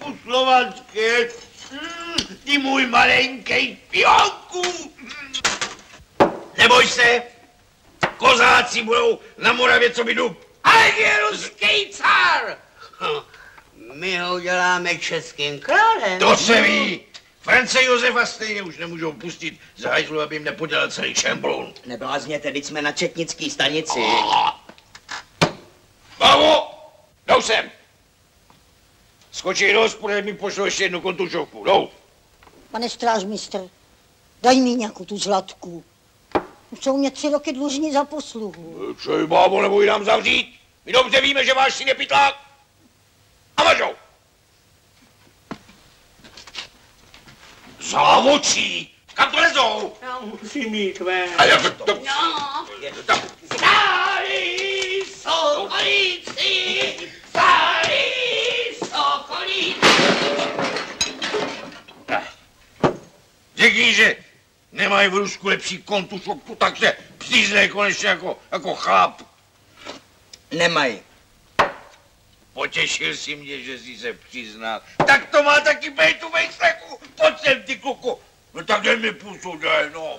po slovansky. Ty můj malenkej pionku. Neboj se, kozáci budou na Moravě, co by dub. Ale je ruský car. My ho uděláme českým králem. To se ví. France Josefa stejně už nemůžou pustit za hajzlu, aby jim nepodělal celý šembloun. Neblázněte, teď jsme na četnický stanici. Bavo, jdou sem. Skočí do hospody, mi pošlo ještě jednu kontušovku. Jdou. Pane strážmistr, daj mi nějakou tu zlatku. Už jsou mě 3 roky dlužní za posluhu. Čej, bábo, nebo ji nám zavřít? My dobře víme, že váš syn je pytlák. A mažou. Závočí. Kam to lezou? Já musím jít ven. A jak to... No. Starý sokolíci, starý sokolíci. Řekni, že nemají v Rusku lepší kontušovku, tak se přiznej konečně jako chlap. Nemají. Potěšil si mě, že jsi se přiznal. Tak to má taky bejtu ve sleku. Pojď sem, ty kluku. No tak jen mi pusu, dej, no.